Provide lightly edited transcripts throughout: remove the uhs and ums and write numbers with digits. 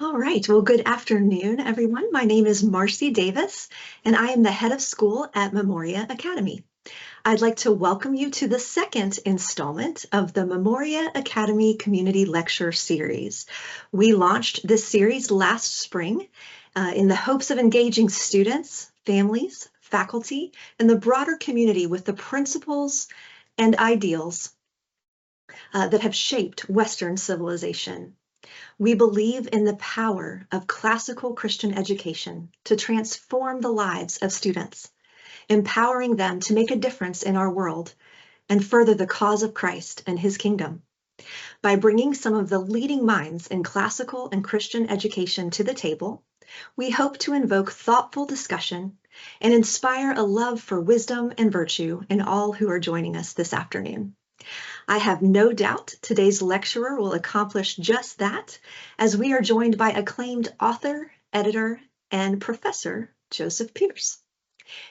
All right. Well, good afternoon, everyone. My name is Marcy Davis, and I am the head of school at Memoria Academy. I'd like to welcome you to the second installment of the Memoria Academy Community Lecture series. We launched this series last spring in the hopes of engaging students, families, faculty, and the broader community with the principles and ideals that have shaped Western civilization. We believe in the power of classical Christian education to transform the lives of students, empowering them to make a difference in our world and further the cause of Christ and his kingdom. By bringing some of the leading minds in classical and Christian education to the table, we hope to invoke thoughtful discussion and inspire a love for wisdom and virtue in all who are joining us this afternoon. I have no doubt today's lecturer will accomplish just that, as we are joined by acclaimed author, editor, and professor Joseph Pearce.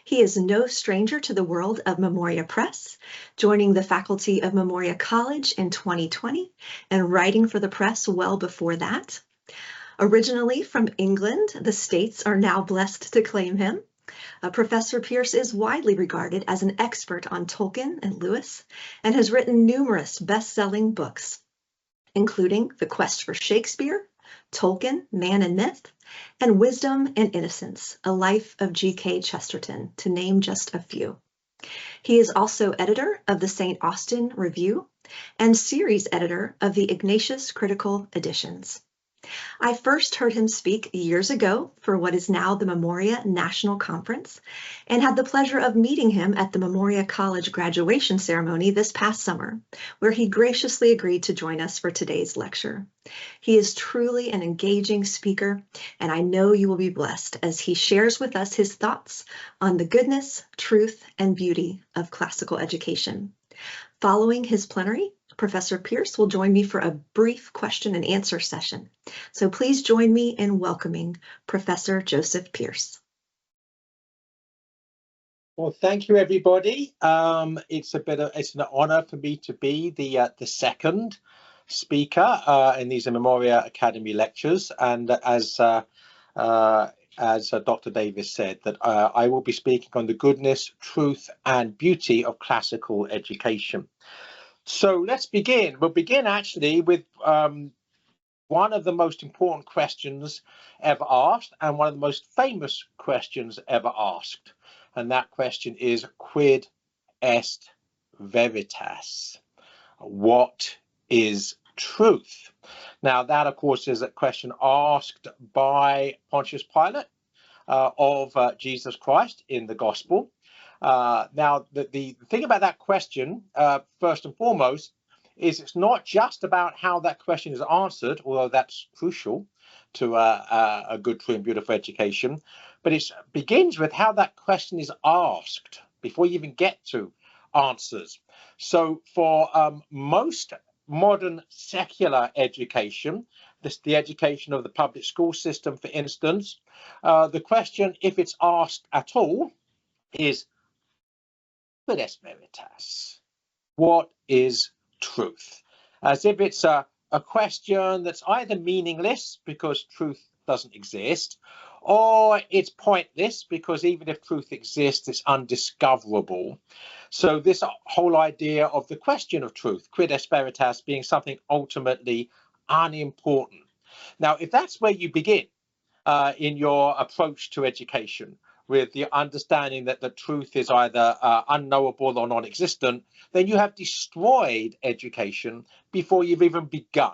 He is no stranger to the world of Memoria Press, joining the faculty of Memoria College in 2020 and writing for the press well before that. Originally from England, the States are now blessed to claim him. Professor Pearce is widely regarded as an expert on Tolkien and Lewis and has written numerous best-selling books, including The Quest for Shakespeare, Tolkien, Man and Myth, and Wisdom and Innocence, A Life of G.K. Chesterton, to name just a few. He is also editor of the St. Austin Review and series editor of the Ignatius Critical Editions. I first heard him speak years ago for what is now the Memoria National Conference, and had the pleasure of meeting him at the Memoria College graduation ceremony this past summer, where he graciously agreed to join us for today's lecture. He is truly an engaging speaker, and I know you will be blessed as he shares with us his thoughts on the goodness, truth, and beauty of classical education. Following his plenary, Professor Pearce will join me for a brief question and answer session. So please join me in welcoming Professor Joseph Pearce. Well, thank you, everybody. It's an honor for me to be the second speaker in these Memoria Academy lectures, and as Dr. Davis said, that I will be speaking on the goodness, truth, and beauty of classical education. So let's begin. We'll begin actually with one of the most important questions ever asked and one of the most famous questions ever asked. And that question is, quid est veritas? What is truth? Now, that, of course, is a question asked by Pontius Pilate of Jesus Christ in the Gospel. Now, the thing about that question, first and foremost, is it's not just about how that question is answered, although that's crucial to a good, true, and beautiful education, but it begins with how that question is asked before you even get to answers. So for most modern secular education, the education of the public school system, for instance, the question, if it's asked at all, is quid est veritas? What is truth? As if it's a question that's either meaningless because truth doesn't exist, or it's pointless because even if truth exists, it's undiscoverable. So this whole idea of the question of truth, quid est veritas, being something ultimately unimportant. Now, if that's where you begin in your approach to education, with the understanding that the truth is either unknowable or non-existent, then you have destroyed education before you've even begun,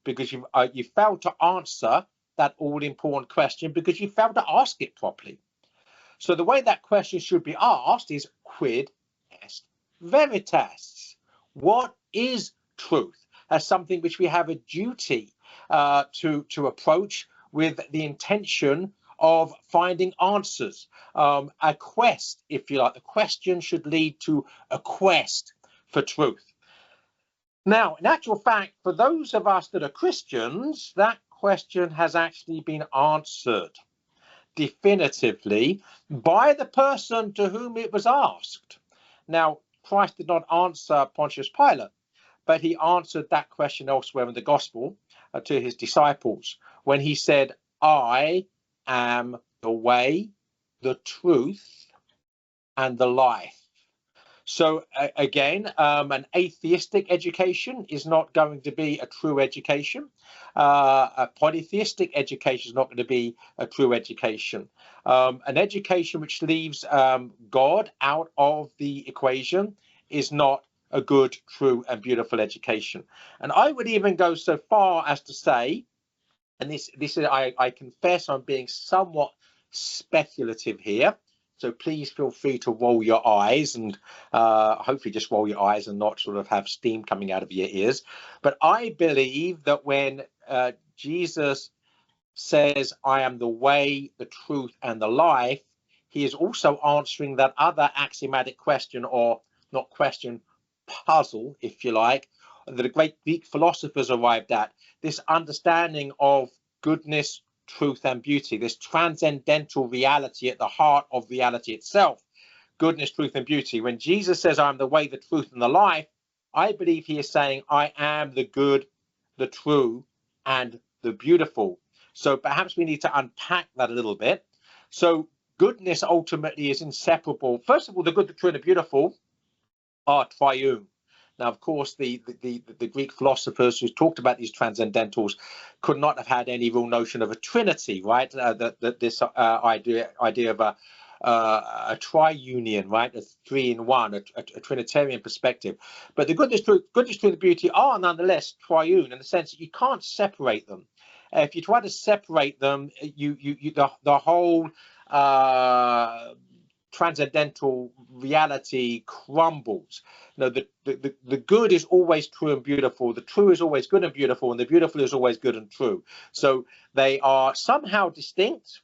because you failed to answer that all-important question because you failed to ask it properly. So the way that question should be asked is, quid est veritas? What is truth? As something which we have a duty to approach with the intention of finding answers, a quest, if you like. The question should lead to a quest for truth. Now, in actual fact, for those of us that are Christians, that question has actually been answered definitively by the person to whom it was asked. Now, Christ did not answer Pontius Pilate, but he answered that question elsewhere in the Gospel. to his disciples when he said, I am the way, the truth, and the life. So again, an atheistic education is not going to be a true education. A polytheistic education is not going to be a true education. An education which leaves God out of the equation is not a good, true, and beautiful education. And I would even go so far as to say, and this is, I confess I'm being somewhat speculative here, so please feel free to roll your eyes, and hopefully just roll your eyes and not sort of have steam coming out of your ears. But I believe that when Jesus says, I am the way, the truth, and the life, he is also answering that other axiomatic question, or not question, puzzle, if you like, that the great Greek philosophers arrived at, this understanding of goodness, truth, and beauty, this transcendental reality at the heart of reality itself, goodness, truth, and beauty. When Jesus says, I am the way, the truth, and the life, I believe he is saying, I am the good, the true, and the beautiful. So perhaps we need to unpack that a little bit. So goodness ultimately is inseparable. First of all, the good, the true, and the beautiful are triune. Now, of course, the Greek philosophers who talked about these transcendentals could not have had any real notion of a trinity, right? This idea of a triunion, right? A 3-in-1, a Trinitarian perspective. But the goodness, truth, and beauty are nonetheless triune in the sense that you can't separate them. If you try to separate them, the whole transcendental reality crumbles. No, the good is always true and beautiful, the true is always good and beautiful, and the beautiful is always good and true. So they are somehow distinct,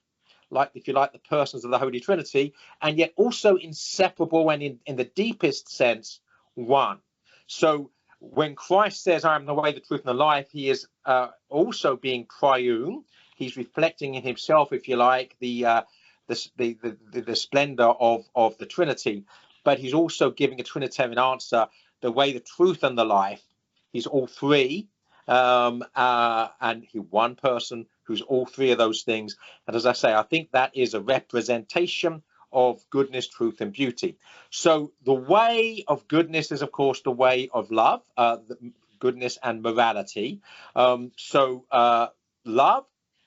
like, if you like, the persons of the Holy Trinity, and yet also inseparable, and in the deepest sense, one. So when Christ says, I am the way, the truth, and the life, he is also being triune. He's reflecting in himself, if you like, the splendor of the Trinity, but he's also giving a Trinitarian answer, the way, the truth, and the life. He's all three, and he's one person who's all three of those things. And as I say, I think that is a representation of goodness, truth, and beauty. So the way of goodness is, of course, the way of love, goodness and morality. Love.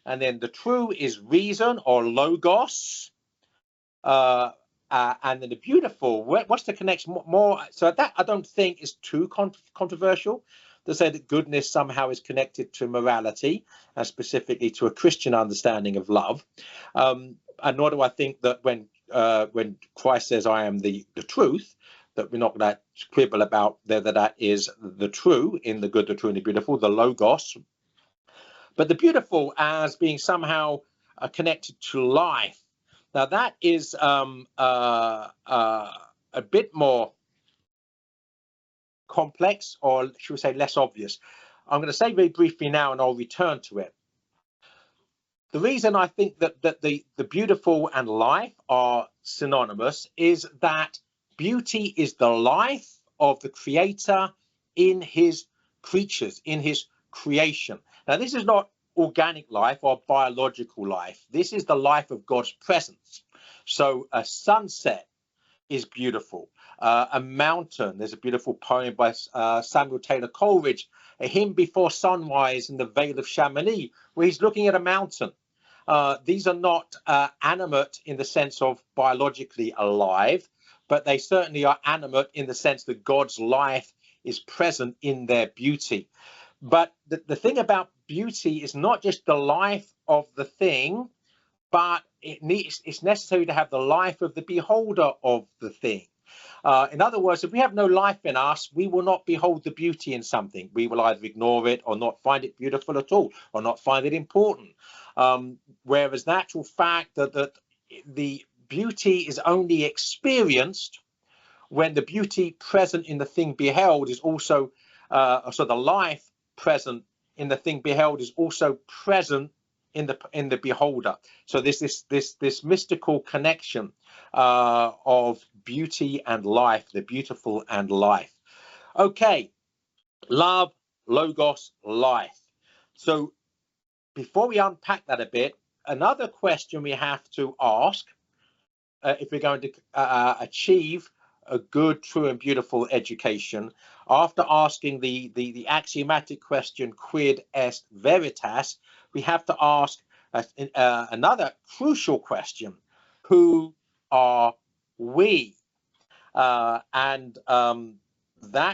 And then the true is reason, or logos. And then the beautiful, what's the connection more? So that I don't think is too controversial to say that goodness somehow is connected to morality, and specifically to a Christian understanding of love. And nor do I think that when Christ says, I am the truth, that we're not going to quibble about whether that is the true in the good, the true, and the beautiful, the logos. But the beautiful as being somehow connected to life. Now that is a bit more complex, or should we say less obvious. I'm going to say very briefly now, and I'll return to it. The reason I think that the beautiful and life are synonymous is that beauty is the life of the Creator in his creatures, in his creation. Now, this is not organic life or biological life. This is the life of God's presence. So a sunset is beautiful. A mountain, there's a beautiful poem by Samuel Taylor Coleridge, A Hymn Before Sunrise in the Vale of Chamonix, where he's looking at a mountain. These are not animate in the sense of biologically alive, but they certainly are animate in the sense that God's life is present in their beauty. But the thing about beauty is not just the life of the thing, but it's necessary to have the life of the beholder of the thing. In other words, if we have no life in us, we will not behold the beauty in something. We will either ignore it or not find it beautiful at all, or not find it important. Whereas the actual fact that the beauty is only experienced when the beauty present in the thing beheld is also, so the life present in the thing beheld is also present in the beholder. So this mystical connection of beauty and life, the beautiful and life. Okay, love, logos, life. So before we unpack that a bit, another question we have to ask if we're going to achieve a good, true and beautiful education, after asking the axiomatic question quid est veritas, we have to ask another crucial question: who are we? That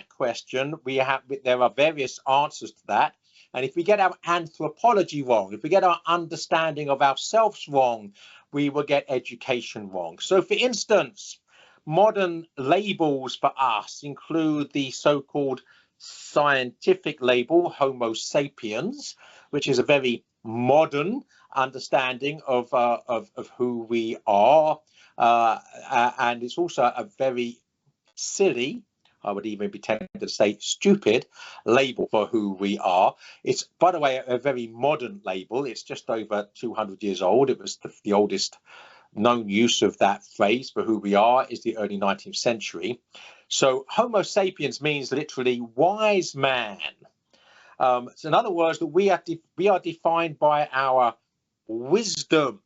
question, there are various answers to that. And if we get our anthropology wrong, if we get our understanding of ourselves wrong, we will get education wrong. So, for instance, modern labels for us include the so-called scientific label Homo sapiens, which is a very modern understanding of who we are, and it's also a very silly, I would even be tempted to say stupid, label for who we are. It's, by the way, a very modern label. It's just over 200 years old. It was the oldest known use of that phrase for who we are is the early 19th century. So Homo sapiens means literally wise man. So in other words, that we are defined by our wisdom.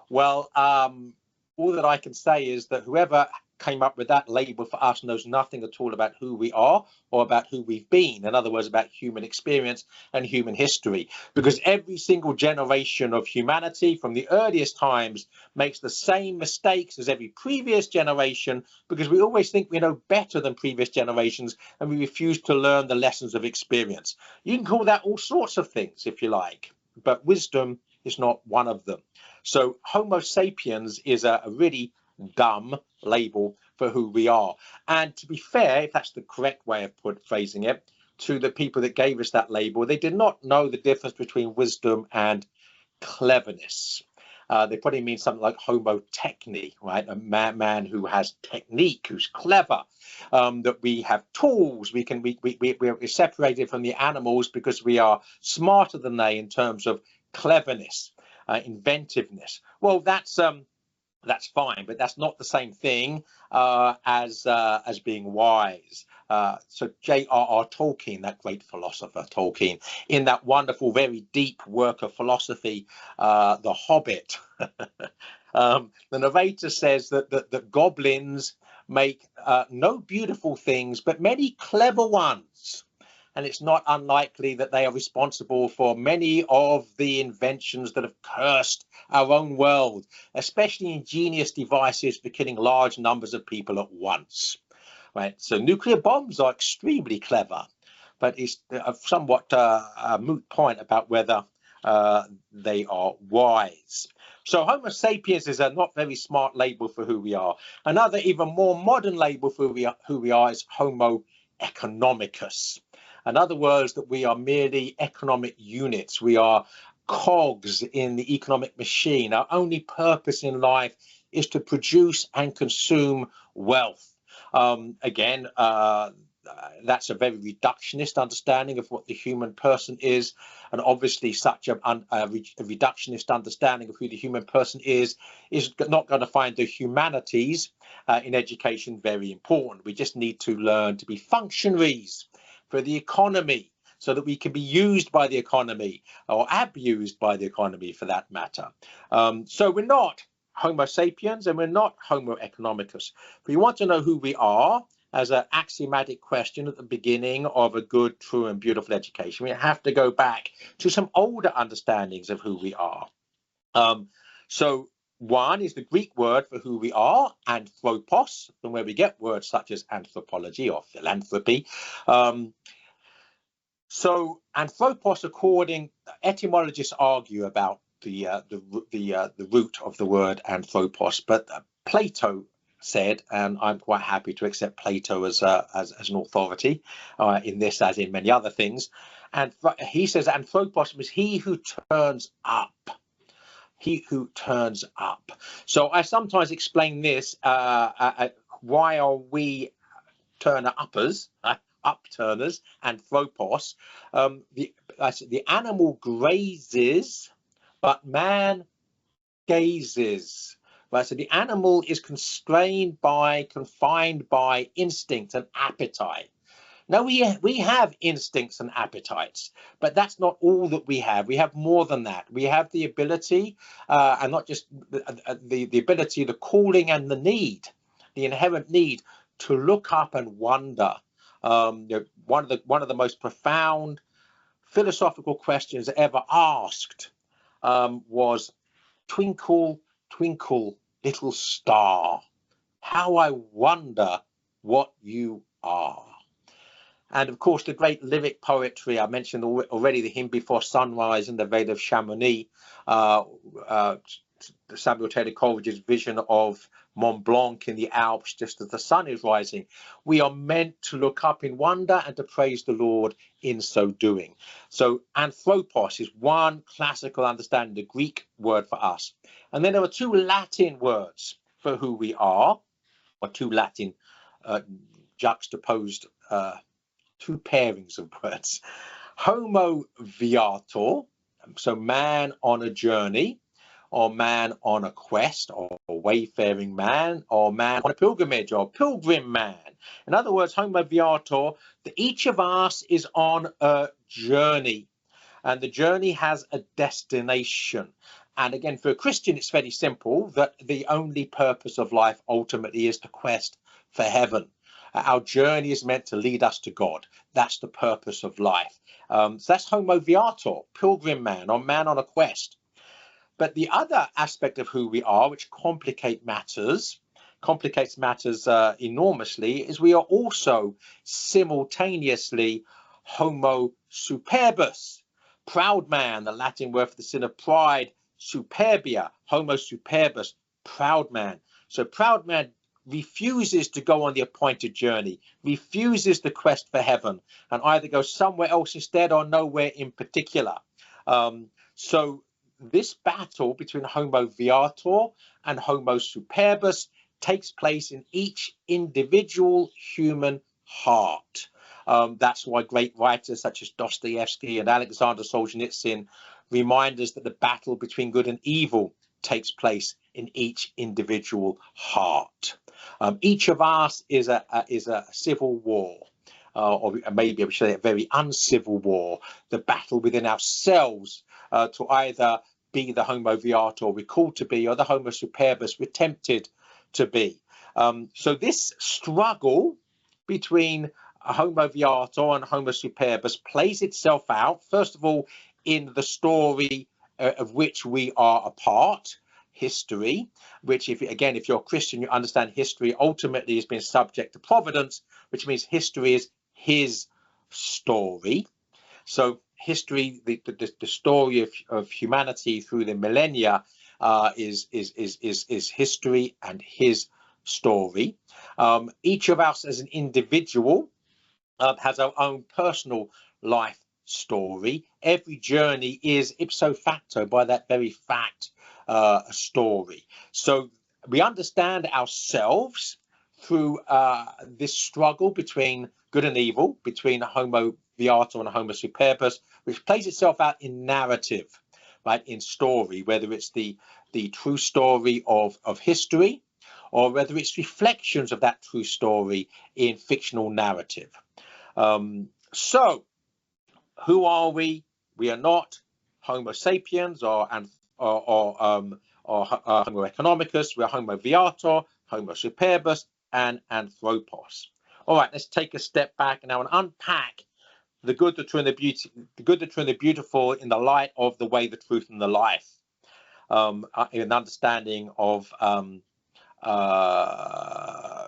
Well, all that I can say is that whoever came up with that label for us knows nothing at all about who we are or about who we've been. In other words, about human experience and human history, because every single generation of humanity from the earliest times makes the same mistakes as every previous generation, because we always think we know better than previous generations and we refuse to learn the lessons of experience. You can call that all sorts of things if you like, but wisdom is not one of them. So Homo sapiens is a really dumb label for who we are. And to be fair, if that's the correct way of phrasing it, to the people that gave us that label, they did not know the difference between wisdom and cleverness. They probably mean something like homo techni, right? A man who has technique, who's clever, that we have tools. We're separated from the animals because we are smarter than they in terms of cleverness, inventiveness. Well, that's fine, but that's not the same thing as being wise. So J.R.R. Tolkien, that great philosopher Tolkien, in that wonderful, very deep work of philosophy, The Hobbit, the narrator says that goblins make no beautiful things, but many clever ones. And it's not unlikely that they are responsible for many of the inventions that have cursed our own world, especially ingenious devices for killing large numbers of people at once. Right? So nuclear bombs are extremely clever, but it's somewhat a moot point about whether they are wise. So Homo sapiens is a not very smart label for who we are. Another even more modern label for who we are is Homo economicus. In other words, that we are merely economic units. We are cogs in the economic machine. Our only purpose in life is to produce and consume wealth. Again, that's a very reductionist understanding of what the human person is. And obviously such a reductionist understanding of who the human person is not going to find the humanities in education very important. We just need to learn to be functionaries for the economy, so that we can be used by the economy or abused by the economy for that matter. So we're not Homo sapiens and we're not Homo economicus. If you want to know who we are as an axiomatic question at the beginning of a good, true and beautiful education, we have to go back to some older understandings of who we are. So one is the Greek word for who we are, anthropos, from where we get words such as anthropology or philanthropy. So anthropos, etymologists argue about the root of the word anthropos, but Plato said, and I'm quite happy to accept Plato as an authority in this, as in many other things. And he says anthropos was he who turns up. He who turns up. So I sometimes explain this. Why are we turner-uppers, upturners, anthropos? The animal grazes, but man gazes. Right? So the animal is confined by instinct and appetite. No, we have instincts and appetites, but that's not all that we have. We have more than that. We have the ability, and not just the ability, the calling and the need, the inherent need to look up and wonder. One of the most profound philosophical questions ever asked was, "Twinkle, twinkle, little star, how I wonder what you are." And of course, the great lyric poetry, I mentioned already the hymn Before Sunrise in the Vale of Chamonix, Samuel Taylor Coleridge's vision of Mont Blanc in the Alps just as the sun is rising. We are meant to look up in wonder and to praise the Lord in so doing. So anthropos is one classical understanding, the Greek word for us. And then there are two Latin words for who we are, or two Latin juxtaposed two pairings of words. Homo viator, so man on a journey, or man on a quest, or wayfaring man, or man on a pilgrimage, or pilgrim man. In other words, Homo viator, each of us is on a journey, and the journey has a destination. And again, for a Christian, it's very simple, that the only purpose of life ultimately is to quest for heaven. Our journey is meant to lead us to God. That's the purpose of life. So that's Homo viator, pilgrim man, or man on a quest. But the other aspect of who we are, which complicates matters enormously, is we are also simultaneously Homo superbus, proud man, the Latin word for the sin of pride, superbia, Homo superbus, proud man. So proud man refuses to go on the appointed journey, refuses the quest for heaven, and either goes somewhere else instead or nowhere in particular. So this battle between Homo viator and Homo superbus takes place in each individual human heart. That's why great writers such as Dostoevsky and Alexander Solzhenitsyn remind us that the battle between good and evil takes place in each individual heart. Each of us is a civil war, or maybe I should say a very uncivil war, the battle within ourselves to either be the Homo viator we're called to be, or the Homo superbus we're tempted to be. So this struggle between Homo viator and Homo superbus plays itself out, first of all, in the story of which we are a part, history, which if you're a Christian, you understand history ultimately has been subject to providence, which means history is his story. So history, the story of humanity through the millennia is history and his story. Each of us as an individual has our own personal life story. Every journey is ipso facto, by that very fact, a story. So we understand ourselves through this struggle between good and evil, between Homo viator and Homo superbus, which plays itself out in narrative, right, in story, whether it's the true story of history, or whether it's reflections of that true story in fictional narrative. So who are we? We are not Homo sapiens or Homo economicus. We are Homo viator, Homo superbus, and anthropos. All right, let's take a step back now and unpack the good, the true, and the beautiful in the light of the way, the truth, and the life. In understanding of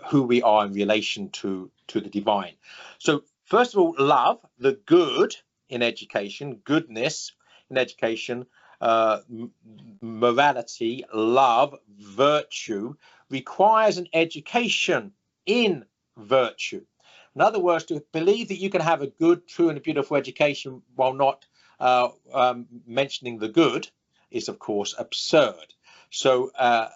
who we are in relation to the divine. So first of all, love, the good in education, goodness in education, morality, love, virtue, requires an education in virtue. In other words, to believe that you can have a good, true, and a beautiful education while not mentioning the good is, of course, absurd. So a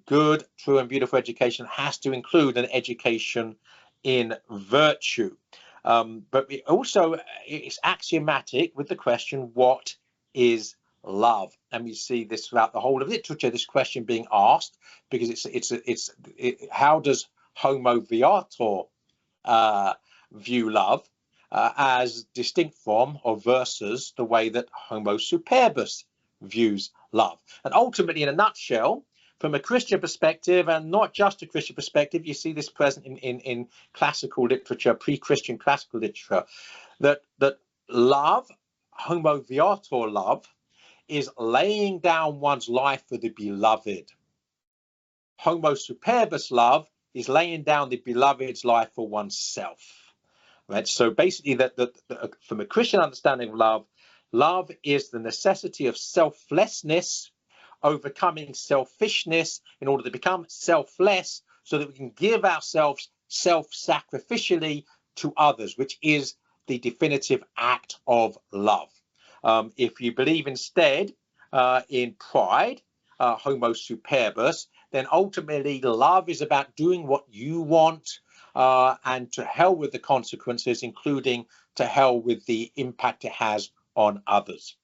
good, true, and beautiful education has to include an education in virtue. But it's axiomatic with the question, what is love? And we see this throughout the whole of literature, this question being asked, because how does Homo viator view love as distinct from or versus the way that Homo superbus views love. And ultimately, in a nutshell, from a Christian perspective, and not just a Christian perspective, you see this present in classical literature, pre-Christian classical literature, that love, homo viator love, is laying down one's life for the beloved. Homo superbus love is laying down the beloved's life for oneself. Right? So basically, from a Christian understanding of love, love is the necessity of selflessness, overcoming selfishness in order to become selfless, so that we can give ourselves self-sacrificially to others, which is the definitive act of love. If you believe instead in pride, homo superbus, then ultimately love is about doing what you want, and to hell with the consequences, including to hell with the impact it has on others.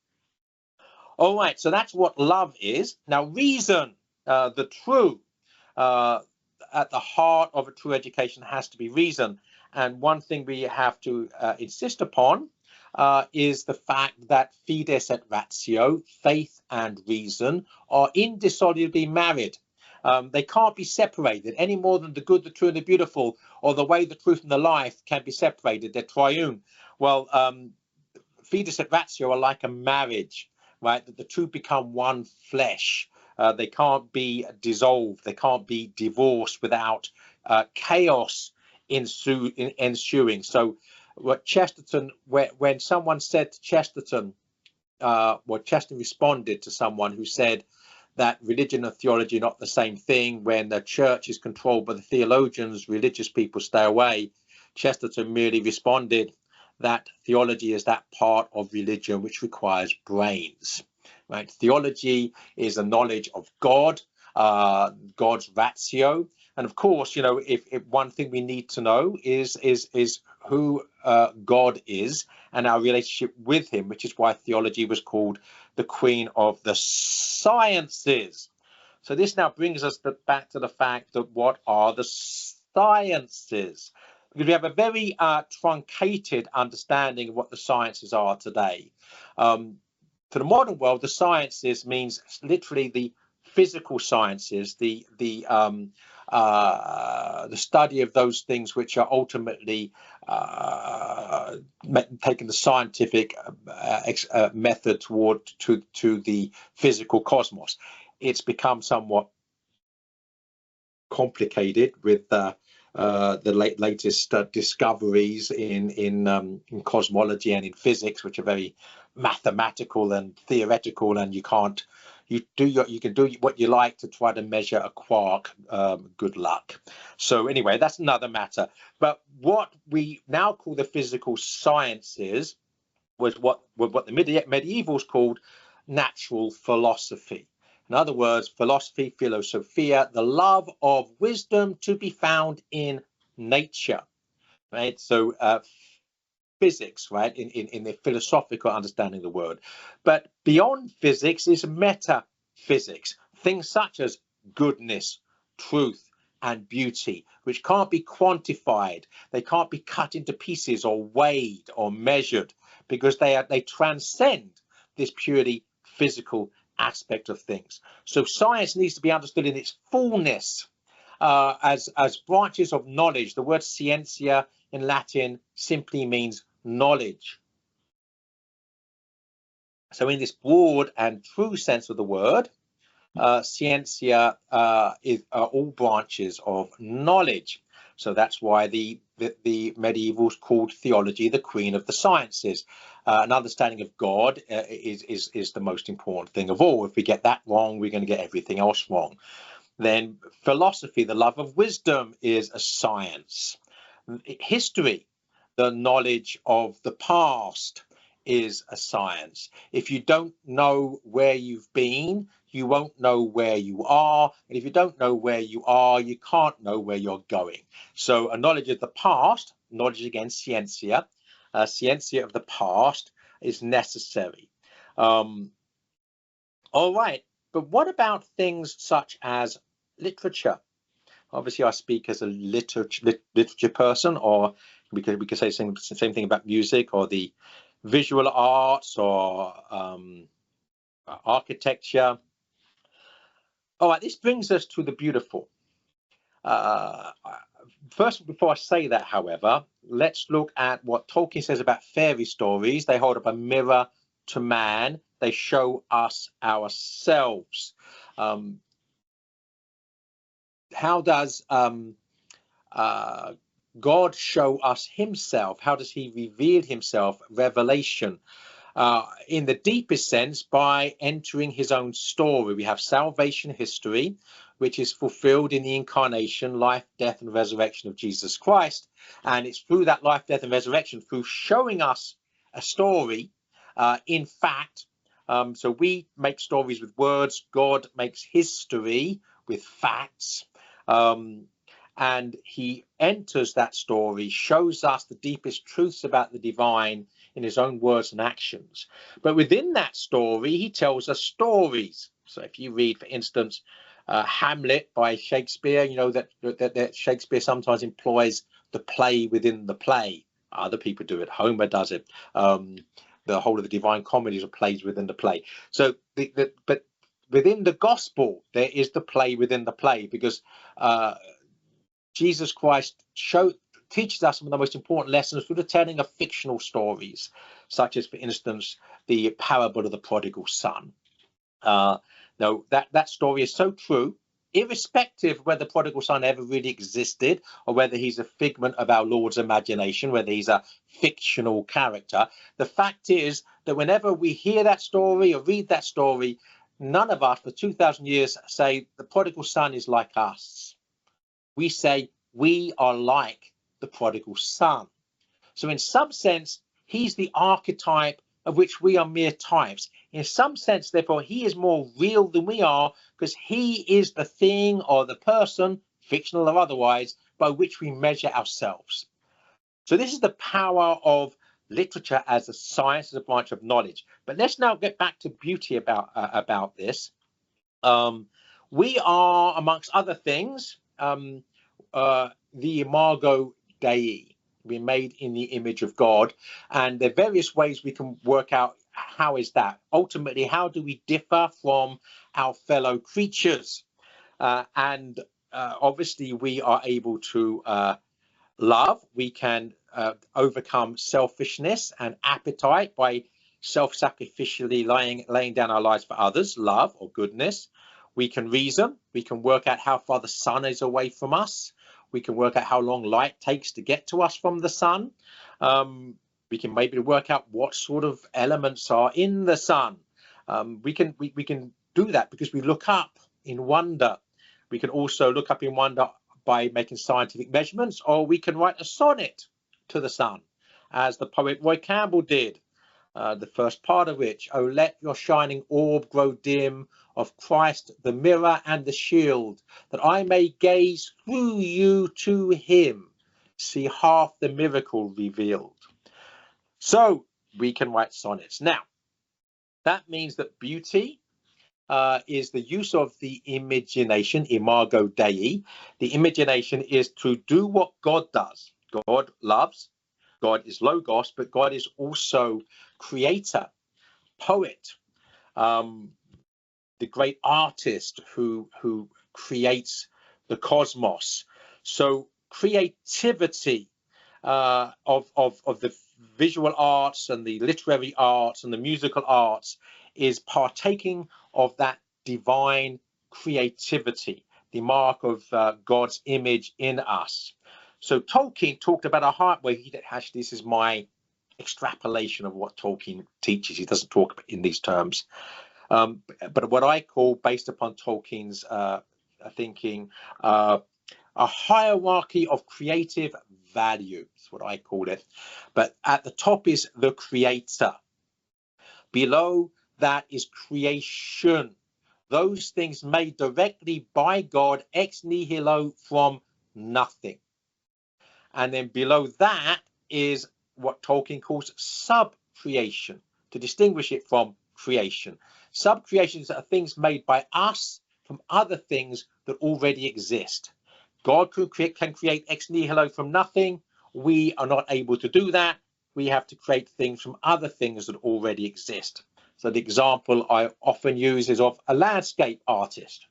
All right, so that's what love is. Now, reason, the true, at the heart of a true education has to be reason. And one thing we have to insist upon is the fact that fides et ratio, faith and reason, are indissolubly married. They can't be separated any more than the good, the true, and the beautiful, or the way, the truth, and the life can be separated. They're triune. Well, fides et ratio are like a marriage, right? That the two become one flesh. They can't be dissolved. They can't be divorced without chaos ensuing. So, what Chesterton, when someone said to Chesterton, Chesterton responded to someone who said that religion and theology are not the same thing. When the church is controlled by the theologians, religious people stay away. Chesterton merely responded that theology is that part of religion which requires brains. Right? Theology is a knowledge of God, God's ratio, and of course, you know, if one thing we need to know is who God is and our relationship with Him, which is why theology was called the Queen of the Sciences. So this now brings us back to the fact that what are the sciences? Because we have a very truncated understanding of what the sciences are today. For the modern world, the sciences means literally the physical sciences, the study of those things which are ultimately taking the scientific method to the physical cosmos. It's become somewhat complicated with the latest discoveries in cosmology and in physics, which are very mathematical and theoretical, and you can do what you like to try to measure a quark. Good luck. So anyway, that's another matter. But what we now call the physical sciences was what the medievals called natural philosophy. In other words, philosophy, philosophia, the love of wisdom to be found in nature, right? So physics, right, in the philosophical understanding of the word. But beyond physics is metaphysics, things such as goodness, truth, and beauty, which can't be quantified. They can't be cut into pieces or weighed or measured, because they transcend this purely physical aspect of things. So science needs to be understood in its fullness as branches of knowledge. The word scientia in Latin simply means knowledge. So in this broad and true sense of the word, scientia is all branches of knowledge. So that's why the medievals called theology the queen of the sciences. An understanding of God is the most important thing of all. If we get that wrong, we're going to get everything else wrong. Then philosophy, the love of wisdom, is a science. History, the knowledge of the past, is a science. If you don't know where you've been, you won't know where you are. And if you don't know where you are, you can't know where you're going. So a knowledge of the past, knowledge again, scientia, scientia of the past is necessary. All right, but what about things such as literature? Obviously, I speak as a literature person, or We could say the same thing about music or the visual arts or architecture. All right, this brings us to the beautiful. First, before I say that, however, let's look at what Tolkien says about fairy stories. They hold up a mirror to man. They show us ourselves. How does God show us himself? How does he reveal himself? Revelation. In the deepest sense, by entering his own story. We have salvation history, which is fulfilled in the incarnation, life, death, and resurrection of Jesus Christ. And it's through that life, death, and resurrection, through showing us a story, in fact. So we make stories with words. God makes history with facts. And he enters that story, shows us the deepest truths about the divine in his own words and actions. But within that story, he tells us stories. So if you read, for instance, Hamlet by Shakespeare, you know that Shakespeare sometimes employs the play within the play. Other people do it. Homer does it. The whole of the Divine Comedies are plays within the play. So, but within the gospel, there is the play within the play, because Jesus Christ teaches us some of the most important lessons through the telling of fictional stories, such as, for instance, the parable of the prodigal son. Now, that story is so true, irrespective of whether the prodigal son ever really existed or whether he's a figment of our Lord's imagination, whether he's a fictional character. The fact is that whenever we hear that story or read that story, none of us for 2,000 years say the prodigal son is like us. We say we are like the prodigal son. So in some sense, he's the archetype of which we are mere types. In some sense, therefore, he is more real than we are, because he is the thing or the person, fictional or otherwise, by which we measure ourselves. So this is the power of literature as a science, as a branch of knowledge. But let's now get back to beauty about this. We are, amongst other things, the imago Dei. We're made in the image of God, and there are various ways we can work out how is that. Ultimately, how do we differ from our fellow creatures? Obviously, we are able to love. We can overcome selfishness and appetite by self-sacrificially laying down our lives for others, love or goodness. We can reason. We can work out how far the sun is away from us. We can work out how long light takes to get to us from the sun. We can maybe work out what sort of elements are in the sun. We can do that because we look up in wonder. We can also look up in wonder by making scientific measurements, or we can write a sonnet to the sun, as the poet Roy Campbell did. The first part of which, "Oh, let your shining orb grow dim, of Christ the mirror and the shield, that I may gaze through you to him, see half the miracle revealed." So we can write sonnets. Now, that means that beauty is the use of the imagination, imago Dei. The imagination is to do what God does. God loves. God is logos, but God is also creator, poet, the great artist who creates the cosmos. So creativity of the visual arts and the literary arts and the musical arts is partaking of that divine creativity, the mark of God's image in us. So Tolkien talked about a heart where this is my extrapolation of what Tolkien teaches. He doesn't talk in these terms. But what I call, based upon Tolkien's thinking, a hierarchy of creative value. That's what I call it. But at the top is the creator. Below that is creation. Those things made directly by God, ex nihilo, from nothing. And then below that is what Tolkien calls sub-creation, to distinguish it from creation. Sub-creations are things made by us from other things that already exist. God can create ex nihilo from nothing, we are not able to do that. We have to create things from other things that already exist. So the example I often use is of a landscape artist.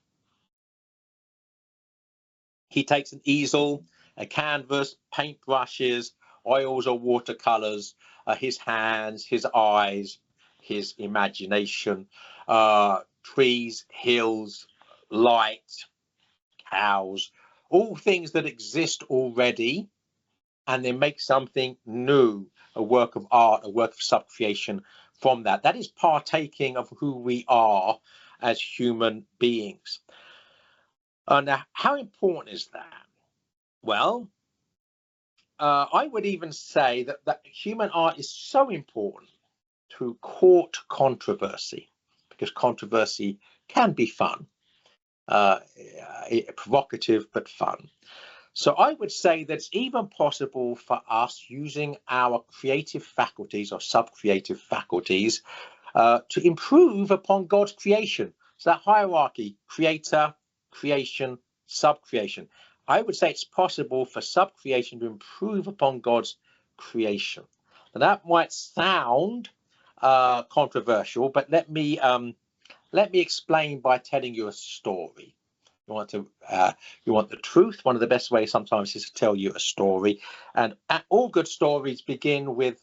He takes an easel, a canvas, paintbrushes, oils or watercolors, his hands, his eyes, his imagination, trees, hills, light, cows, all things that exist already, and then make something new, a work of art, a work of subcreation from that. That is partaking of who we are as human beings. Now, how important is that? Well, I would even say that human art is so important to court controversy, because controversy can be fun, provocative but fun. So I would say that it's even possible for us, using our creative faculties or sub-creative faculties, to improve upon God's creation. So that hierarchy, creator, creation, sub-creation. I would say it's possible for sub-creation to improve upon God's creation. Now that might sound controversial, but let me explain by telling you a story. You want the truth. One of the best ways sometimes is to tell you a story, and all good stories begin with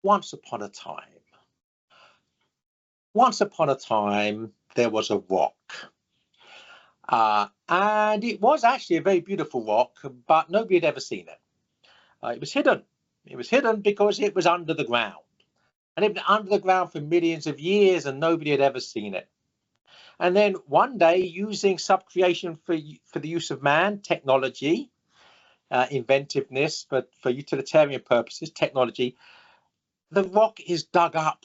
once upon a time. Once upon a time, there was a rock. And it was actually a very beautiful rock, but nobody had ever seen it. It was hidden. It was hidden because it was under the ground. And it had been under the ground for millions of years, and nobody had ever seen it. And then one day, using subcreation for the use of man, technology, inventiveness, but for utilitarian purposes, technology, the rock is dug up.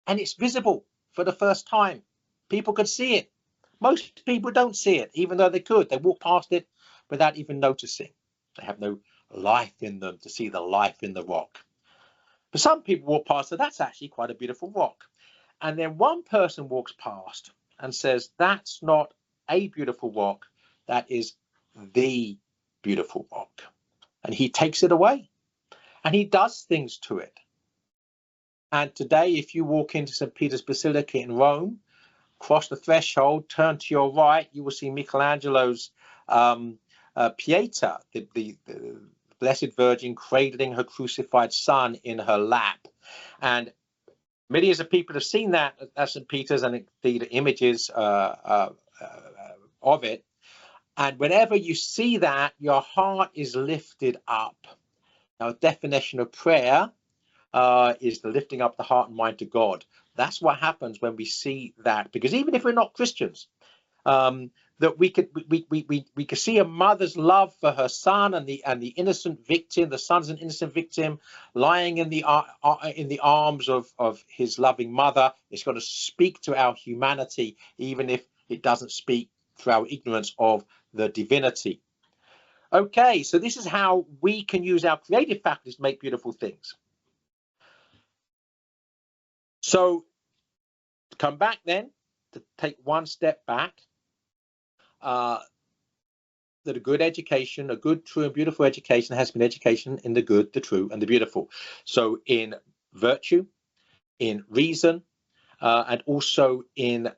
And it's visible for the first time. People could see it. Most people don't see it, even though they could. They walk past it without even noticing. They have no life in them to see the life in the rock. But some people walk past it. That's actually quite a beautiful rock. And then one person walks past and says, that's not a beautiful rock. That is the beautiful rock. And he takes it away. And he does things to it. And today, if you walk into St. Peter's Basilica in Rome, cross the threshold, turn to your right, you will see Michelangelo's Pieta, the Blessed Virgin cradling her crucified son in her lap. And millions of people have seen that at St. Peter's, and indeed images of it. And whenever you see that, your heart is lifted up. Now, a definition of prayer is the lifting up the heart and mind to God. That's what happens when we see that, because even if we're not Christians, that we could see a mother's love for her son and the innocent victim. The son's an innocent victim lying in the arms of his loving mother. It's got to speak to our humanity, even if it doesn't speak through our ignorance of the divinity. Okay, so this is how we can use our creative faculties to make beautiful things. So to come back then, to take one step back, that a good education, a good, true and beautiful education has been education in the good, the true and the beautiful. So in virtue, in reason, and also in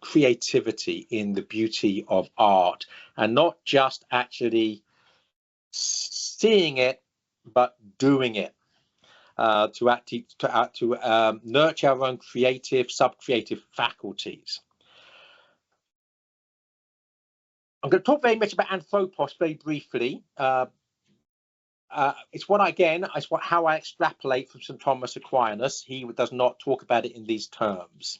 creativity, in the beauty of art, and not just actually seeing it, but doing it. To nurture our own creative, sub-creative faculties. I'm going to talk very much about anthropos very briefly. It's how I extrapolate from St. Thomas Aquinas. He does not talk about it in these terms.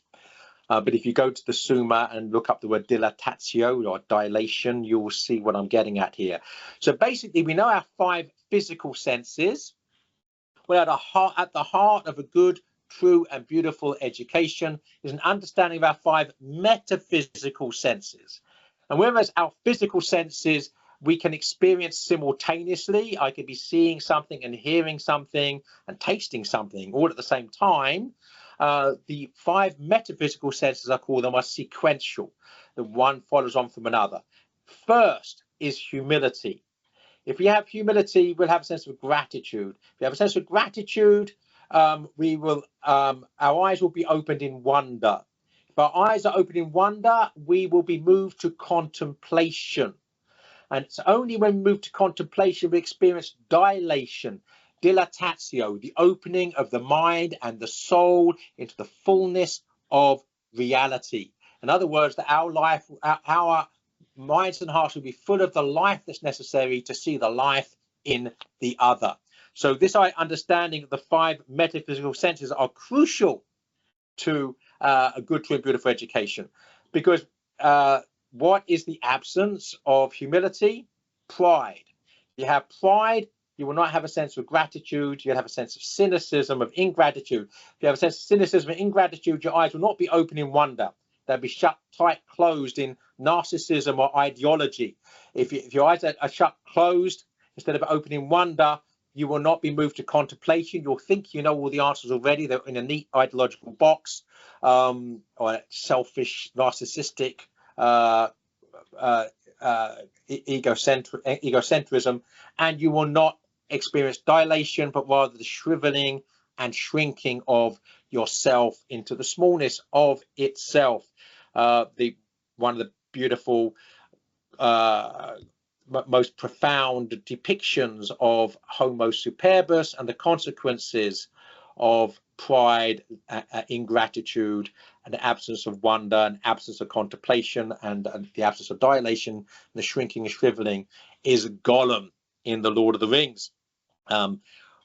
But if you go to the Summa and look up the word dilatatio or dilation, you will see what I'm getting at here. So basically, we know our 5 physical senses. Well, at the heart of a good, true and beautiful education is an understanding of our 5 metaphysical senses. And whereas our physical senses we can experience simultaneously, I could be seeing something and hearing something and tasting something all at the same time, the 5 metaphysical senses, I call them, are sequential. The one follows on from another. First, is humility. If we have humility, we'll have a sense of gratitude. If we have a sense of gratitude, our eyes will be opened in wonder. If our eyes are opened in wonder, we will be moved to contemplation. And it's only when we move to contemplation we experience dilation, dilatatio, the opening of the mind and the soul into the fullness of reality. In other words, that our life, our minds and hearts will be full of the life that's necessary to see the life in the other. So this understanding of the 5 metaphysical senses are crucial to a good, true, and beautiful education, because what is the absence of humility? Pride. If you have pride, you will not have a sense of gratitude. You'll have a sense of cynicism, of ingratitude. If you have a sense of cynicism and ingratitude, your eyes will not be open in wonder. They'll be shut tight, closed in narcissism or ideology. If your eyes are shut closed instead of open in wonder, you will not be moved to contemplation. You'll think you know all the answers already. They're in a neat ideological box, or selfish, narcissistic, egocentrism, and you will not experience dilation, but rather the shriveling and shrinking of yourself into the smallness of itself. One of the beautiful, most profound depictions of Homo superbus and the consequences of pride, ingratitude, and the absence of wonder, and absence of contemplation, and the absence of dilation, and the shrinking and shriveling, is Gollum in The Lord of the Rings.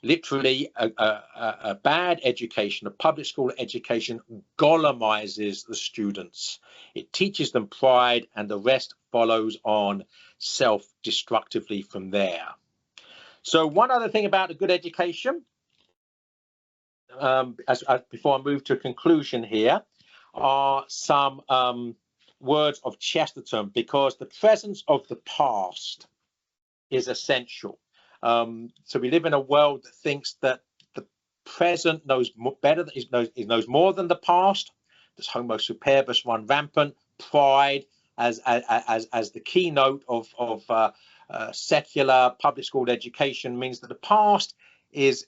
Literally, a bad education, a public school education, Gollumizes the students. It teaches them pride, and the rest follows on self-destructively from there. So one other thing about a good education, before I move to a conclusion here, are some words of Chesterton, because the presence of the past is essential. So we live in a world that thinks that the present knows better, it knows more than the past. This Homo superbus run rampant. Pride as the keynote of secular public school education means that the past is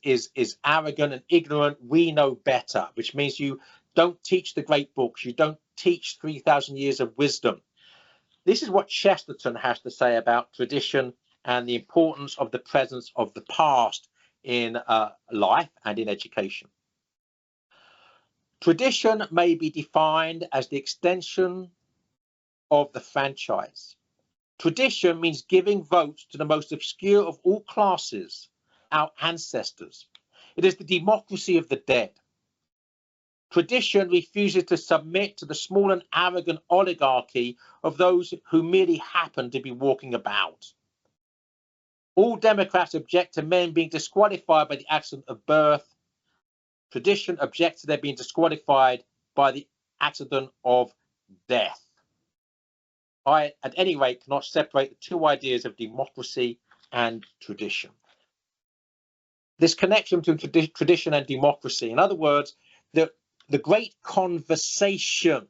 arrogant and ignorant. We know better, which means you don't teach the great books. You don't teach 3,000 years of wisdom. This is what Chesterton has to say about tradition and the importance of the presence of the past in life and in education. Tradition may be defined as the extension of the franchise. Tradition means giving votes to the most obscure of all classes, our ancestors. It is the democracy of the dead. Tradition refuses to submit to the small and arrogant oligarchy of those who merely happen to be walking about. All Democrats object to men being disqualified by the accident of birth. Tradition objects to their being disqualified by the accident of death. I, at any rate, cannot separate the two ideas of democracy and tradition. This connection between tradition and democracy, in other words, the great conversation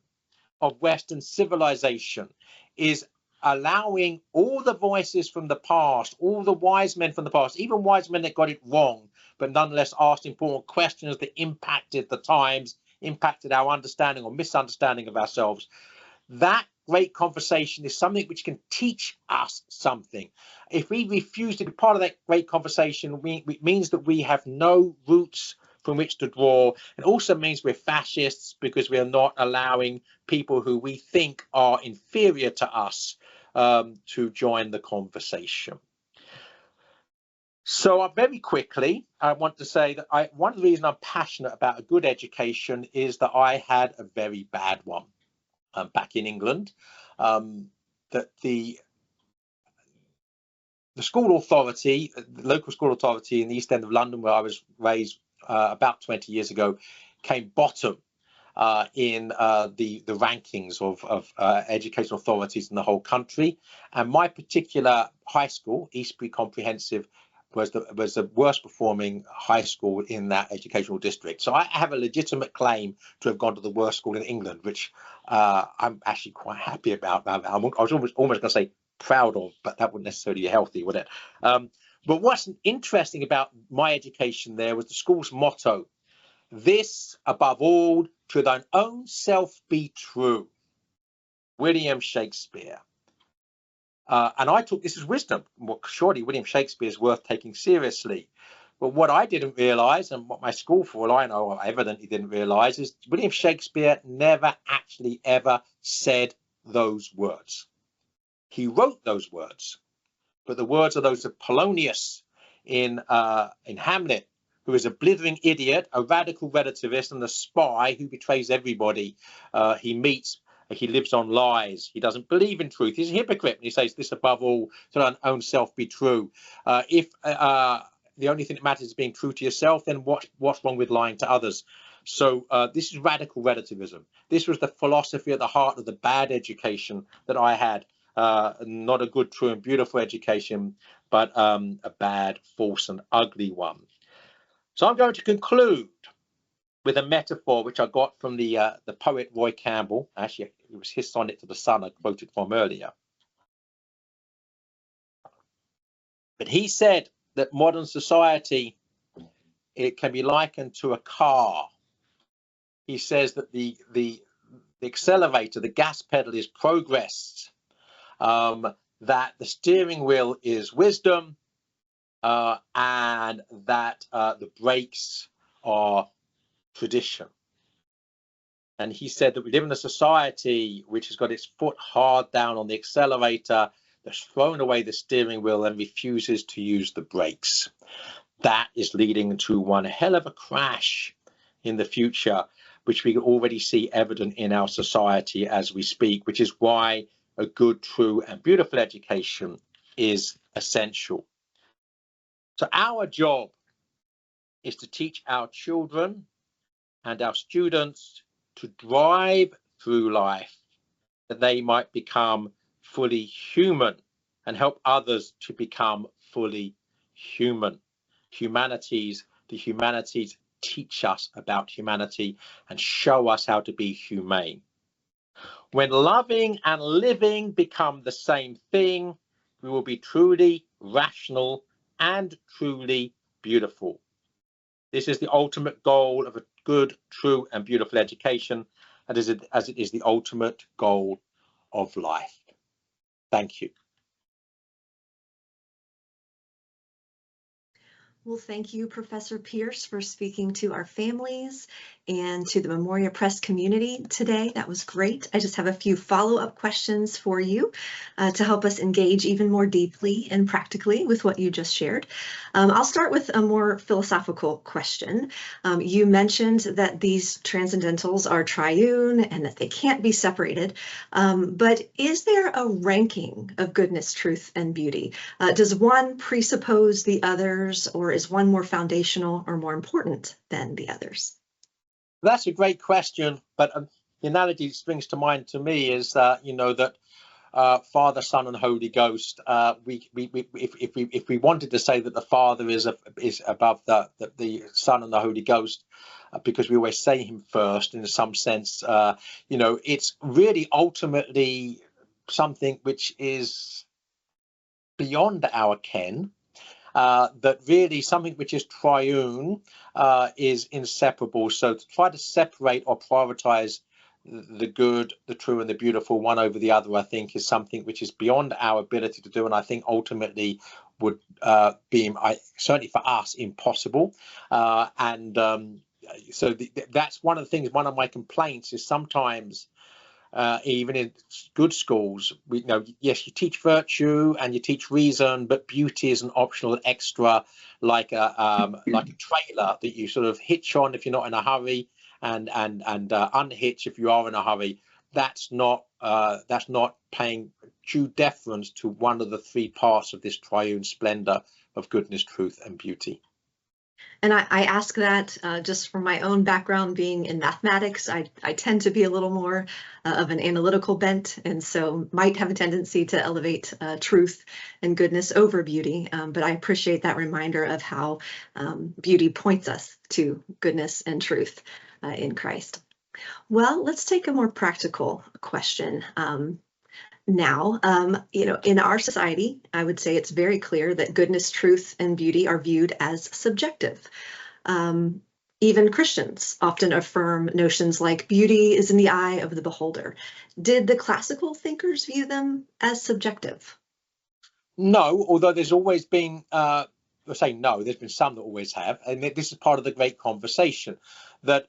of Western civilization is allowing all the voices from the past, all the wise men from the past, even wise men that got it wrong, but nonetheless asked important questions that impacted the times, impacted our understanding or misunderstanding of ourselves. That great conversation is something which can teach us something. If we refuse to be part of that great conversation, it means that we have no roots from which to draw. It also means we're fascists, because we are not allowing people who we think are inferior to us to join the conversation. So very quickly, I want to say that one of the reasons I'm passionate about a good education is that I had a very bad one back in England. That the school authority, the local school authority in the East End of London, where I was raised about 20 years ago, came bottom in the rankings of educational authorities in the whole country. And my particular high school, Eastbury Comprehensive, was the worst performing high school in that educational district. So I have a legitimate claim to have gone to the worst school in England, which I'm actually quite happy about. I was almost going to say proud of, but that wouldn't necessarily be healthy, would it? But what's interesting about my education there was the school's motto: "This above all, to thine own self be true." William Shakespeare. And I took this as wisdom. Well, surely William Shakespeare is worth taking seriously. But what I didn't realise, and what my school, for all I know, evidently didn't realise, is William Shakespeare never actually ever said those words. He wrote those words, but the words are those of Polonius in Hamlet, who is a blithering idiot, a radical relativist, and a spy who betrays everybody he meets. He lives on lies. He doesn't believe in truth. He's a hypocrite. And he says, "This above all, to thine own self be true." If the only thing that matters is being true to yourself, then what's wrong with lying to others? So this is radical relativism. This was the philosophy at the heart of the bad education that I had. Not a good, true, and beautiful education, but a bad, false, and ugly one. So I'm going to conclude with a metaphor which I got from the poet Roy Campbell. Actually, it was his sonnet to the sun I quoted from earlier. But he said that modern society, it can be likened to a car. He says that the accelerator, the gas pedal, is progress, that the steering wheel is wisdom, and that the brakes are tradition. And he said that we live in a society which has got its foot hard down on the accelerator, that's thrown away the steering wheel and refuses to use the brakes. That is leading to one hell of a crash in the future, which we can already see evident in our society as we speak, which is why a good, true, and beautiful education is essential. So our job is to teach our children and our students to drive through life, that they might become fully human and help others to become fully human. The humanities teach us about humanity and show us how to be humane. When loving and living become the same thing, we will be truly rational and truly beautiful. This is the ultimate goal of a good, true, and beautiful education, and as it is the ultimate goal of life. Thank you. Well, thank you, Professor Pearce, for speaking to our families and to the Memoria Press community today. That was great. I just have a few follow-up questions for you to help us engage even more deeply and practically with what you just shared. I'll start with a more philosophical question. You mentioned that these transcendentals are triune and that they can't be separated, but is there a ranking of goodness, truth, and beauty? Does one presuppose the others, or is one more foundational or more important than the others? That's a great question, but the analogy that springs to mind to me is that Father, Son, and Holy Ghost. If we wanted to say that the Father is above the Son and the Holy Ghost, because we always say Him first, in some sense, it's really ultimately something which is beyond our ken. That really something which is triune is inseparable. So to try to separate or prioritize the good, the true, and the beautiful one over the other, I think, is something which is beyond our ability to do, and I think ultimately would be, certainly for us, impossible. So that's one of the things. One of my complaints is sometimes, even in good schools, yes, you teach virtue and you teach reason, but beauty is an optional extra, like a trailer that you sort of hitch on if you're not in a hurry, and unhitch if you are in a hurry. That's not paying due deference to one of the three parts of this triune splendor of goodness, truth, and beauty. And I ask that just from my own background being in mathematics. I tend to be a little more of an analytical bent, and so might have a tendency to elevate truth and goodness over beauty. But I appreciate that reminder of how beauty points us to goodness and truth in Christ. Well, let's take a more practical question. now. In our society, I would say it's very clear that goodness, truth, and beauty are viewed as subjective. Even Christians often affirm notions like beauty is in the eye of the beholder. Did the classical thinkers view them as subjective? No, although there's always been, I say no, there's been some that always have, and this is part of the great conversation that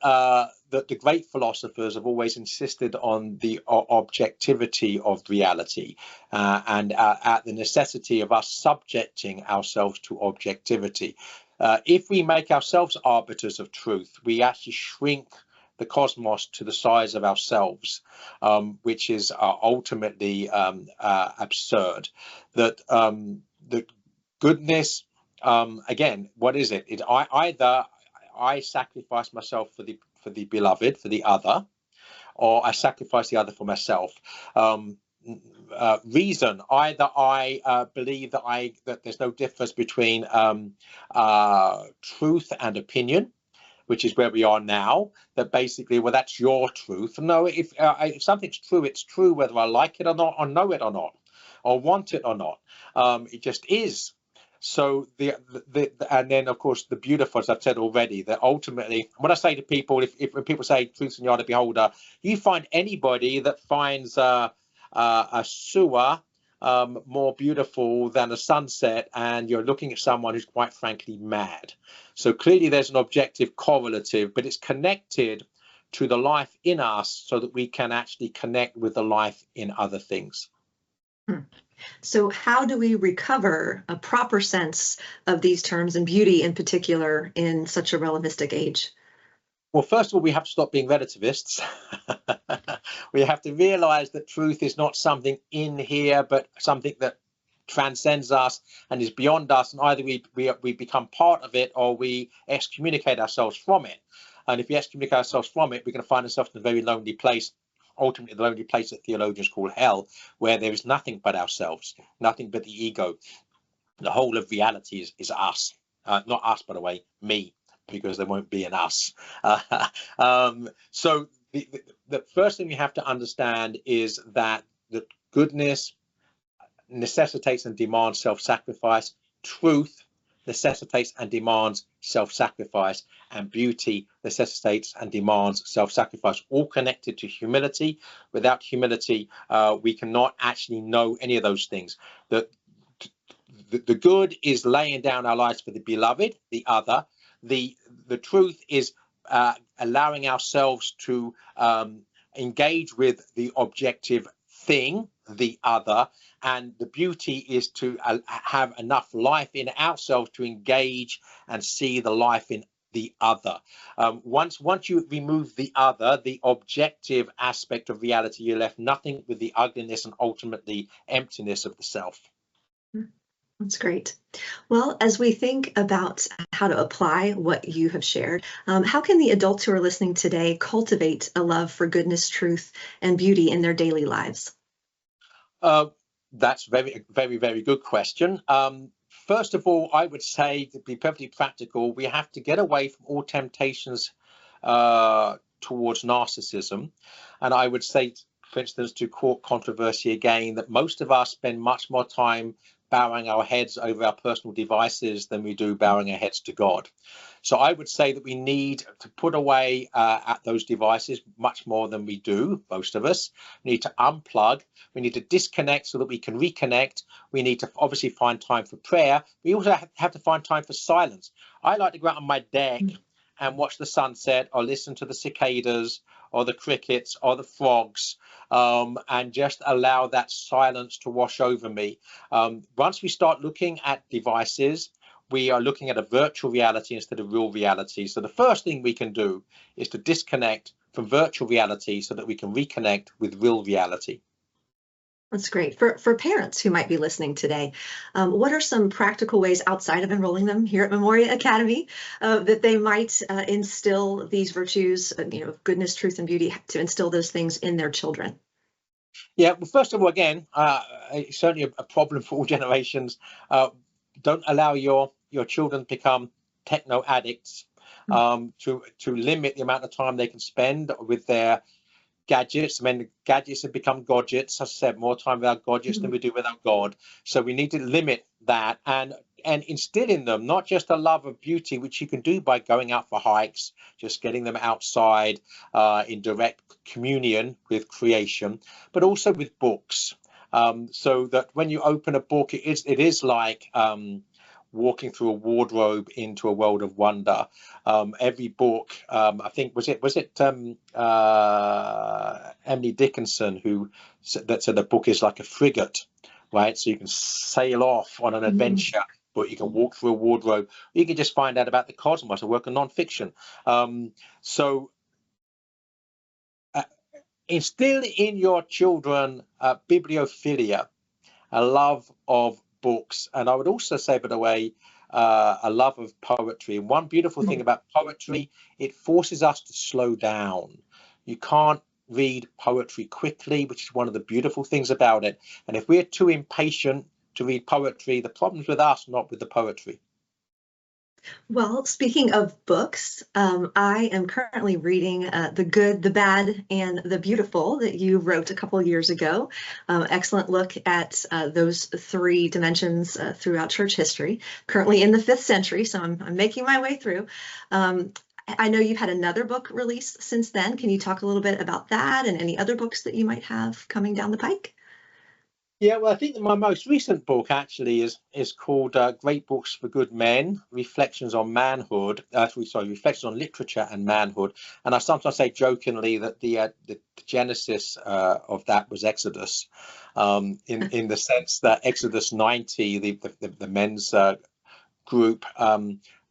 that the great philosophers have always insisted on the objectivity of reality and at the necessity of us subjecting ourselves to objectivity. If we make ourselves arbiters of truth, we actually shrink the cosmos to the size of ourselves, which is ultimately absurd. That goodness, again, what is it? Either I sacrifice myself for the beloved, for the other, or I sacrifice the other for myself. Reason, either I believe that there's no difference between truth and opinion, which is where we are now, that basically, well, that's your truth. No, if something's true, it's true whether I like it or not, or know it or not, or want it or not. It just is. So and then of course the beautiful, as I've said already, that ultimately, when I say to people, if when people say truth in the eye of the beholder, you find anybody that finds a sewer more beautiful than a sunset, and you're looking at someone who's quite frankly mad. So clearly there's an objective correlative, but it's connected to the life in us so that we can actually connect with the life in other things. So how do we recover a proper sense of these terms and beauty in particular in such a relativistic age? Well, first of all, we have to stop being relativists. We have to realize that truth is not something in here, but something that transcends us and is beyond us. And either we become part of it or we excommunicate ourselves from it. And if we excommunicate ourselves from it, we're going to find ourselves in a very lonely place, ultimately the lonely place that theologians call hell, where there is nothing but ourselves, nothing but the ego. The whole of reality is us. Not us, by the way, me, because there won't be an us. So the first thing we have to understand is that the goodness necessitates and demands self-sacrifice. Truth necessitates and demands self-sacrifice, and beauty necessitates and demands self-sacrifice, all connected to humility. Without humility, we cannot actually know any of those things. The good is laying down our lives for the beloved, the other. The truth is allowing ourselves to engage with the objective thing, the other, and the beauty is to have enough life in ourselves to engage and see the life in the other. Once you remove the other, the objective aspect of reality, you're left nothing with the ugliness and ultimately emptiness of the self. That's great. Well, as we think about how to apply what you have shared, how can the adults who are listening today cultivate a love for goodness, truth, and beauty in their daily lives? That's very, very, very good question. First of all, I would say, to be perfectly practical, we have to get away from all temptations towards narcissism. And I would say, for instance, to court controversy again, that most of us spend much more time bowing our heads over our personal devices than we do bowing our heads to God. So I would say that we need to put away at those devices much more than we do, most of us. We need to unplug. We need to disconnect so that we can reconnect. We need to obviously find time for prayer. We also have to find time for silence. I like to go out on my deck and watch the sunset or listen to the cicadas or the crickets or the frogs, and just allow that silence to wash over me. Once we start looking at devices, we are looking at a virtual reality instead of real reality. So the first thing we can do is to disconnect from virtual reality so that we can reconnect with real reality. That's great. For parents who might be listening today, what are some practical ways outside of enrolling them here at Memoria Academy that they might instill these virtues, goodness, truth, and beauty, to instill those things in their children? Yeah, well, first of all, again, it's certainly a problem for all generations. Don't allow your children to become techno addicts. To limit the amount of time they can spend with their gadgets. I mean, gadgets have become gadgets. As I said, more time without gadgets than we do without God. So we need to limit that and instill in them not just a love of beauty, which you can do by going out for hikes, just getting them outside in direct communion with creation, but also with books. So that when you open a book, it is like walking through a wardrobe into a world of wonder. Every book, I think, was it Emily Dickinson who said that the book is like a frigate, right? So you can sail off on an adventure, but you can walk through a wardrobe. You can just find out about the cosmos. I work on nonfiction. So instill in your children bibliophilia, a love of books. And I would also say, by the way, a love of poetry. And one beautiful thing about poetry, it forces us to slow down. You can't read poetry quickly, which is one of the beautiful things about it. And if we're too impatient to read poetry, the problem's with us, not with the poetry. Well, speaking of books, I am currently reading The Good, the Bad, and the Beautiful that you wrote a couple of years ago. Excellent look at those three dimensions throughout church history. Currently in the 5th century, so I'm making my way through. I know you've had another book released since then. Can you talk a little bit about that and any other books that you might have coming down the pike? Yeah, well, I think that my most recent book actually is called Great Books for Good Men, Reflections on Manhood. Reflections on Literature and Manhood. And I sometimes say jokingly that the genesis of that was Exodus, in the sense that Exodus 90, the men's group,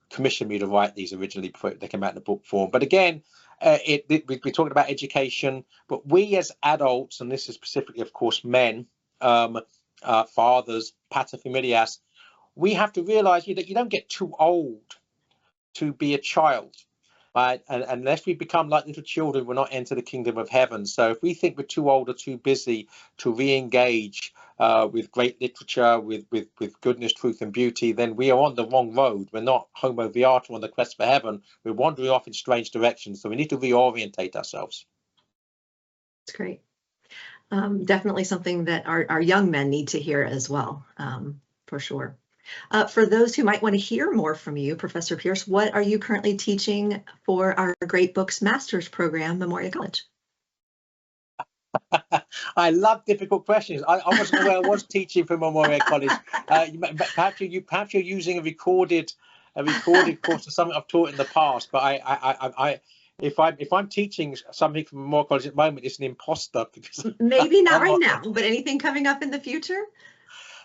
commissioned me to write these originally before they came out in the book form. But again, we're talking about education, but we as adults, and this is specifically, of course, men, fathers, paterfamilias, we have to realize that you don't get too old to be a child, right? And unless we become like little children, we'll not enter the kingdom of heaven. So if we think we're too old or too busy to re-engage with great literature, with goodness, truth, and beauty, then we are on the wrong road. We're not homo viator on the quest for heaven. We're wandering off in strange directions. So we need to reorientate ourselves. That's great. Definitely something that our young men need to hear as well, for sure. For those who might want to hear more from you, Professor Pearce, what are you currently teaching for our Great Books Master's Program, Memoria College? I love difficult questions. I wasn't aware I was teaching for Memoria College. Perhaps you're using a recorded course of something I've taught in the past, but if I'm teaching something from Memoria College at the moment, it's an imposter. Because maybe not right now, but anything coming up in the future?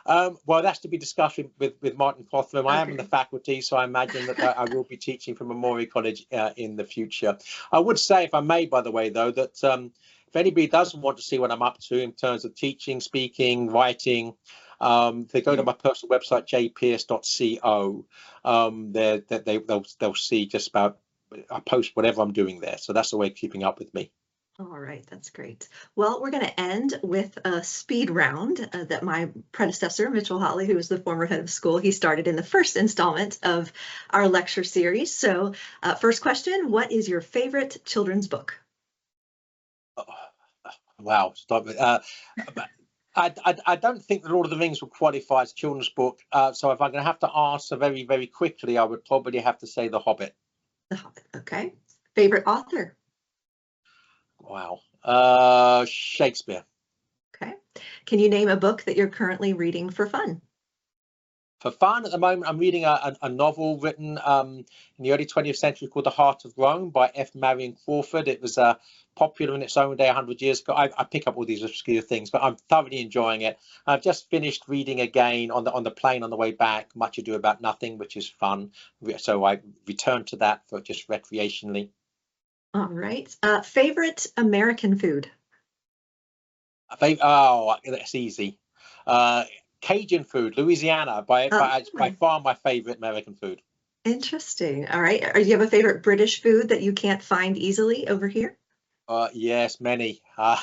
Well, that's to be discussed with Martin Cothram. Okay. I am in the faculty, so I imagine that I will be teaching from Memoria College in the future. I would say, if I may, by the way, though, that if anybody doesn't want to see what I'm up to in terms of teaching, speaking, writing, they go to my personal website, jpearce.co. They'll see just about, I post whatever I'm doing there. So that's the way of keeping up with me. All right, that's great. Well, we're going to end with a speed round that my predecessor, Mitchell Hawley, who was the former head of school, he started in the first installment of our lecture series. So first question, what is your favorite children's book? Wow. I don't think The Lord of the Rings would qualify as a children's book. So if I'm going to have to answer very, very quickly, I would probably have to say The Hobbit. The Hobbit, okay. Favorite author? Wow. Shakespeare. Okay. Can you name a book that you're currently reading for fun? For fun, at the moment, I'm reading a novel written in the early 20th century called The Heart of Rome by F. Marion Crawford. It was popular in its own day 100 years ago. I pick up all these obscure things, but I'm thoroughly enjoying it. I've just finished reading again on the plane on the way back, Much Ado About Nothing, which is fun. So I returned to that for just recreationally. All right. Favorite American food? Oh, that's easy. Cajun food, Louisiana, by far my favorite American food. Interesting. All right. Do you have a favorite British food that you can't find easily over here? Yes, many. I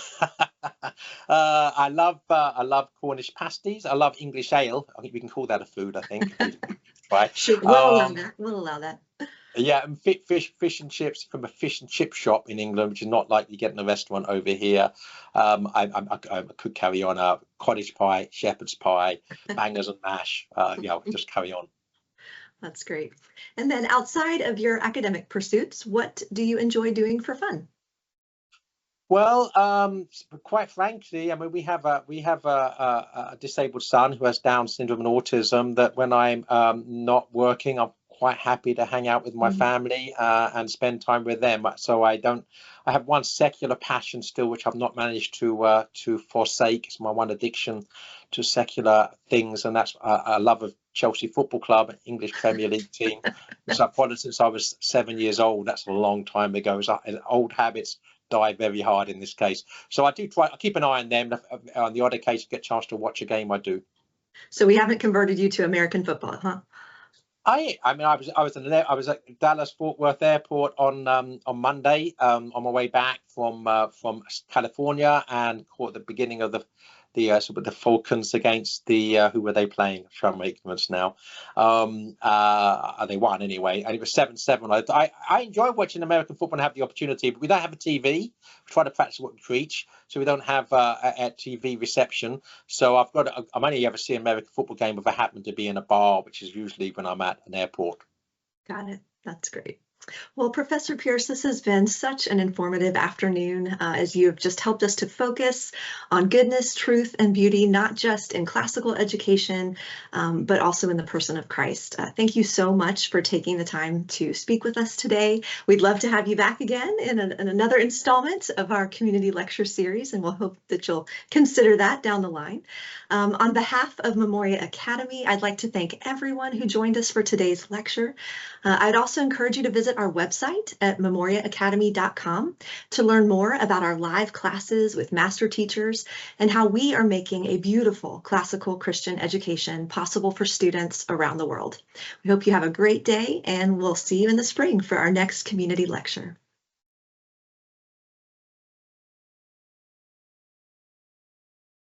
love Cornish pasties. I love English ale. I think we can call that a food. I think. Right. We'll allow that. We'll allow that. Yeah, and fish and chips from a fish and chip shop in England, which is not like you get in a restaurant over here. I could carry on. Cottage pie, shepherd's pie, bangers and mash. Just carry on. That's great. And then outside of your academic pursuits, what do you enjoy doing for fun? Well, quite frankly, I mean, we have a disabled son who has Down syndrome and autism. That when I'm not working, I'm quite happy to hang out with my family and spend time with them. So I have one secular passion still, which I've not managed to forsake. It's my one addiction to secular things, and that's a love of Chelsea Football Club, English Premier League team, which I've followed since I was 7 years old. That's a long time ago. So old habits die very hard in this case. So I keep an eye on them. On the odd occasion, get a chance to watch a game, I do. So we haven't converted you to American football, huh? I was at Dallas Fort Worth Airport on Monday on my way back from California, and caught the beginning of the Falcons against the who were they playing? I'm trying to make ignorance now. They won anyway, and it was 7-7. I enjoy watching American football and have the opportunity, but we don't have a TV. We try to practice what we preach, so we don't have a TV reception. So I'm only ever see an American football game if I happen to be in a bar, which is usually when I'm at an airport. Got it. That's great. Well, Professor Pearce, this has been such an informative afternoon as you have just helped us to focus on goodness, truth, and beauty, not just in classical education, but also in the person of Christ. Thank you so much for taking the time to speak with us today. We'd love to have you back again in another installment of our community lecture series, and we'll hope that you'll consider that down the line. On behalf of Memoria Academy, I'd like to thank everyone who joined us for today's lecture. I'd also encourage you to visit our website at memoriaacademy.com to learn more about our live classes with master teachers and how we are making a beautiful classical Christian education possible for students around the world. We hope you have a great day, and we'll see you in the spring for our next community lecture.